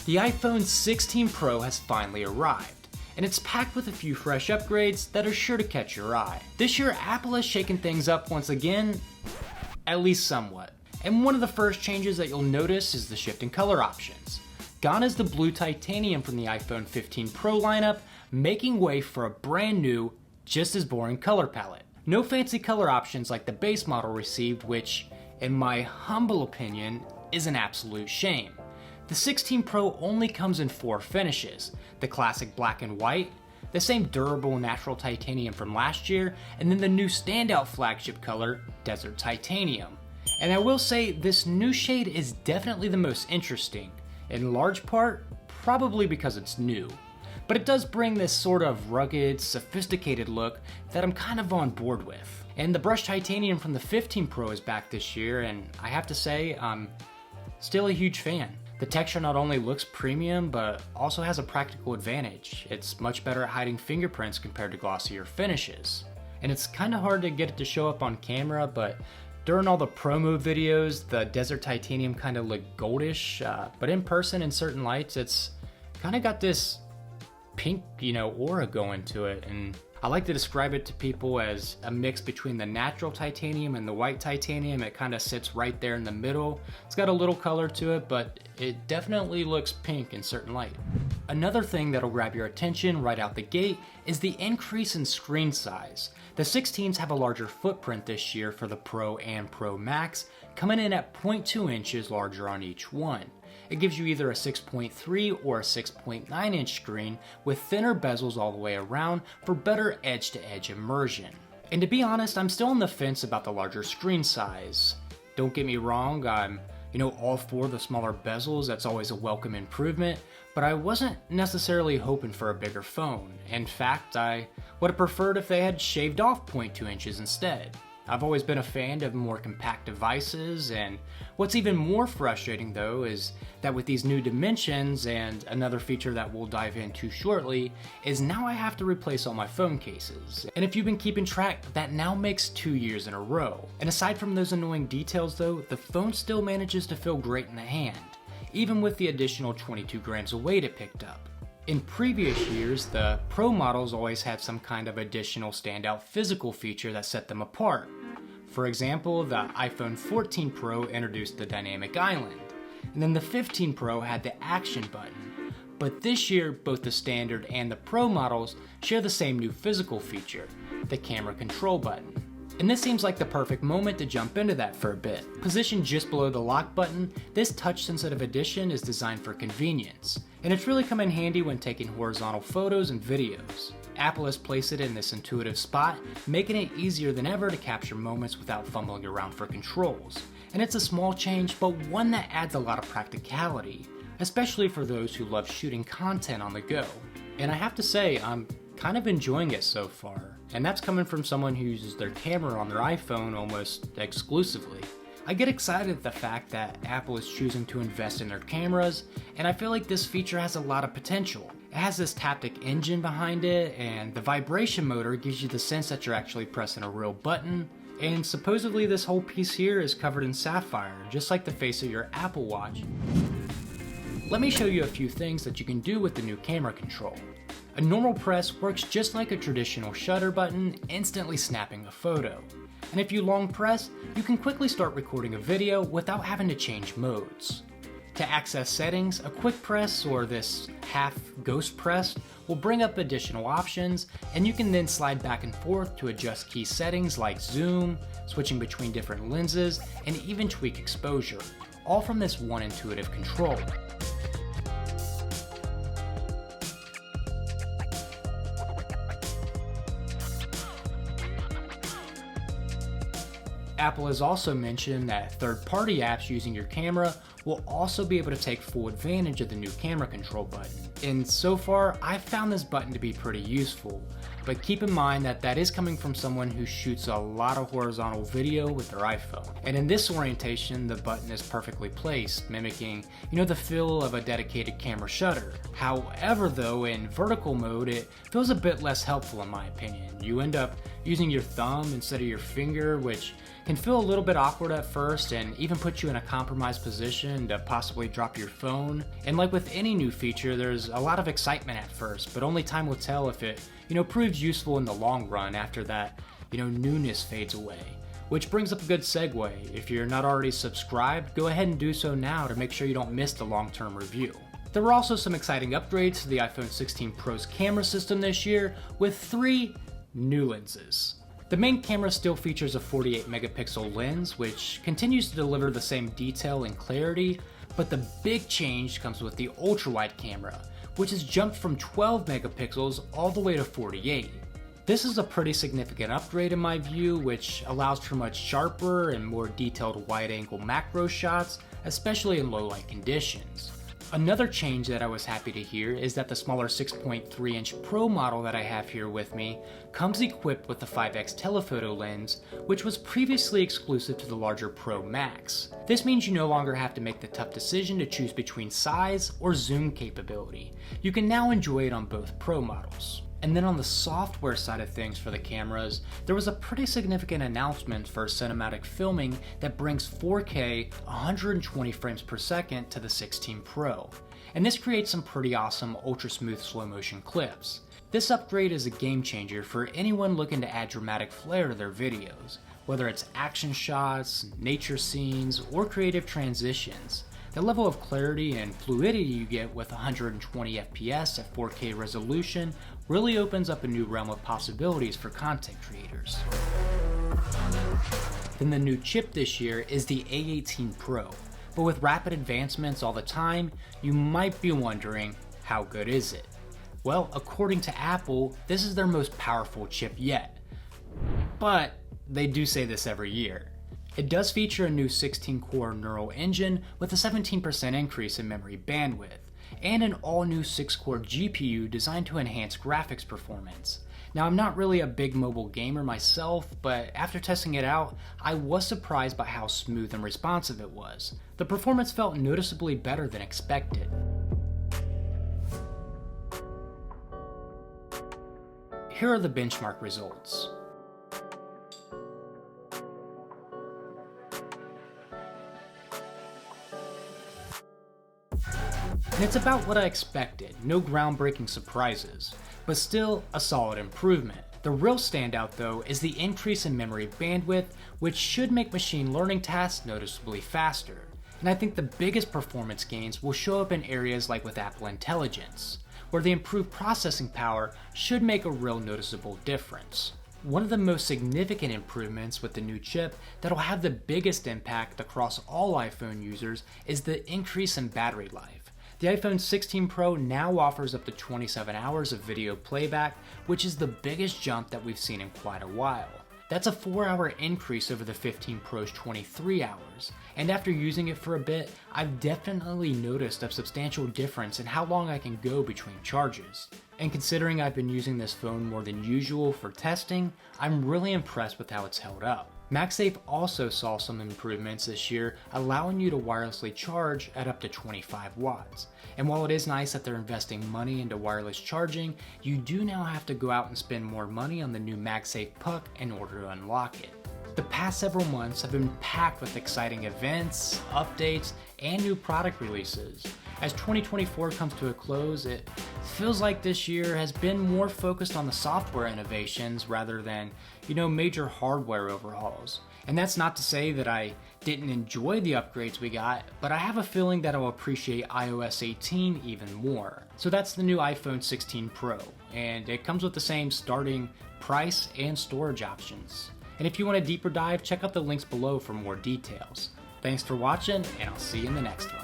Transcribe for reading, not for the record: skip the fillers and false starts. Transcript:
The iPhone 16 Pro has finally arrived, and it's packed with a few fresh upgrades that are sure to catch your eye. This year, Apple has shaken things up once again, at least somewhat. And one of the first changes that you'll notice is the shift in color options. Gone is the blue titanium from the iPhone 15 Pro lineup, making way for a brand new, just as boring color palette. No fancy color options like the base model received, which, in my humble opinion, is an absolute shame. The 16 Pro only comes in 4 finishes: the classic black and white, the same durable natural titanium from last year, and then the new standout flagship color, desert titanium. And I will say this new shade is definitely the most interesting, in large part probably because it's new. But it does bring this sort of rugged, sophisticated look that I'm kind of on board with. And the brushed titanium from the 15 Pro is back this year, and I have to say I'm still a huge fan. The texture not only looks premium, but also has a practical advantage. It's much better at hiding fingerprints compared to glossier finishes. And it's kind of hard to get it to show up on camera, but during all the promo videos, the desert titanium kind of looked goldish, but in person in certain lights, it's kind of got this pink, aura going to it. And I like to describe it to people as a mix between the natural titanium and the white titanium. It kind of sits right there in the middle. It's got a little color to it, but it definitely looks pink in certain light. Another thing that'll grab your attention right out the gate is the increase in screen size. The 16s have a larger footprint this year for the Pro and Pro Max, coming in at 0.2 inches larger on each one. It gives you either a 6.3 or a 6.9 inch screen with thinner bezels all the way around for better edge-to-edge immersion. And to be honest, I'm still on the fence about the larger screen size. Don't get me wrong, I'm all for the smaller bezels, that's always a welcome improvement, but I wasn't necessarily hoping for a bigger phone. In fact, I would have preferred if they had shaved off 0.2 inches instead. I've always been a fan of more compact devices, and what's even more frustrating though is that with these new dimensions, and another feature that we'll dive into shortly, is now I have to replace all my phone cases. And if you've been keeping track, that now makes 2 years in a row. And aside from those annoying details though, the phone still manages to feel great in the hand, even with the additional 22 grams of weight it picked up. In previous years, the Pro models always had some kind of additional standout physical feature that set them apart. For example, the iPhone 14 Pro introduced the dynamic island, and then the 15 Pro had the action button. But this year, both the standard and the Pro models share the same new physical feature, the camera control button. And this seems like the perfect moment to jump into that for a bit. Positioned just below the lock button, this touch-sensitive addition is designed for convenience, and it's really come in handy when taking horizontal photos and videos. Apple has placed it in this intuitive spot, making it easier than ever to capture moments without fumbling around for controls. And it's a small change, but one that adds a lot of practicality, especially for those who love shooting content on the go. And I have to say, I'm kind of enjoying it so far. And that's coming from someone who uses their camera on their iPhone almost exclusively. I get excited at the fact that Apple is choosing to invest in their cameras, and I feel like this feature has a lot of potential. It has this taptic engine behind it, and the vibration motor gives you the sense that you're actually pressing a real button. And supposedly this whole piece here is covered in sapphire, just like the face of your Apple Watch. Let me show you a few things that you can do with the new camera control. A normal press works just like a traditional shutter button, instantly snapping a photo. And if you long press, you can quickly start recording a video without having to change modes. To access settings, a quick press or this half ghost press will bring up additional options, and you can then slide back and forth to adjust key settings like zoom, switching between different lenses, and even tweak exposure, all from this one intuitive control. Apple has also mentioned that third-party apps using your camera will also be able to take full advantage of the new camera control button. And so far, I've found this button to be pretty useful. but keep in mind that that is coming from someone who shoots a lot of horizontal video with their iPhone. And in this orientation, the button is perfectly placed, mimicking, the feel of a dedicated camera shutter. However though, in vertical mode, it feels a bit less helpful in my opinion. You end up using your thumb instead of your finger, which can feel a little bit awkward at first and even put you in a compromised position to possibly drop your phone. And like with any new feature, there's a lot of excitement at first, but only time will tell if it, proves useful in the long run after that, newness fades away. Which brings up a good segue. If you're not already subscribed, go ahead and do so now to make sure you don't miss the long-term review. There were also some exciting upgrades to the iPhone 16 Pro's camera system this year with 3 new lenses. The main camera still features a 48 megapixel lens, which continues to deliver the same detail and clarity, but the big change comes with the ultra-wide camera, which has jumped from 12 megapixels all the way to 48. This is a pretty significant upgrade in my view, which allows for much sharper and more detailed wide-angle macro shots, especially in low-light conditions. Another change that I was happy to hear is that the smaller 6.3-inch Pro model that I have here with me comes equipped with the 5x telephoto lens, which was previously exclusive to the larger Pro Max. This means you no longer have to make the tough decision to choose between size or zoom capability. You can now enjoy it on both Pro models. And then on the software side of things for the cameras, there was a pretty significant announcement for cinematic filming that brings 4K 120 frames per second to the 16 Pro. And this creates some pretty awesome ultra smooth slow motion clips. This upgrade is a game changer for anyone looking to add dramatic flair to their videos, whether it's action shots, nature scenes, or creative transitions. The level of clarity and fluidity you get with 120 FPS at 4K resolution really opens up a new realm of possibilities for content creators. Then the new chip this year is the A18 Pro, but with rapid advancements all the time, you might be wondering, how good is it? Well, according to Apple, this is their most powerful chip yet. But they do say this every year. It does feature a new 16-core neural engine with a 17% increase in memory bandwidth, and an all-new 6-core GPU designed to enhance graphics performance. Now, I'm not really a big mobile gamer myself, but after testing it out, I was surprised by how smooth and responsive it was. The performance felt noticeably better than expected. Here are the benchmark results. And it's about what I expected, no groundbreaking surprises, but still a solid improvement. The real standout though is the increase in memory bandwidth, which should make machine learning tasks noticeably faster. And I think the biggest performance gains will show up in areas like with Apple Intelligence, where the improved processing power should make a real noticeable difference. One of the most significant improvements with the new chip that'll have the biggest impact across all iPhone users is the increase in battery life. The iPhone 16 Pro now offers up to 27 hours of video playback, which is the biggest jump that we've seen in quite a while. That's a 4-hour increase over the 15 Pro's 23 hours, and after using it for a bit, I've definitely noticed a substantial difference in how long I can go between charges. And considering I've been using this phone more than usual for testing, I'm really impressed with how it's held up. MagSafe also saw some improvements this year, allowing you to wirelessly charge at up to 25 watts. And while it is nice that they're investing money into wireless charging, you do now have to go out and spend more money on the new MagSafe Puck in order to unlock it. The past several months have been packed with exciting events, updates, and new product releases. As 2024 comes to a close, it feels like this year has been more focused on the software innovations rather than, major hardware overhauls. And that's not to say that I didn't enjoy the upgrades we got, but I have a feeling that I'll appreciate iOS 18 even more. So that's the new iPhone 16 Pro, and it comes with the same starting price and storage options. And if you want a deeper dive, check out the links below for more details. Thanks for watching, and I'll see you in the next one.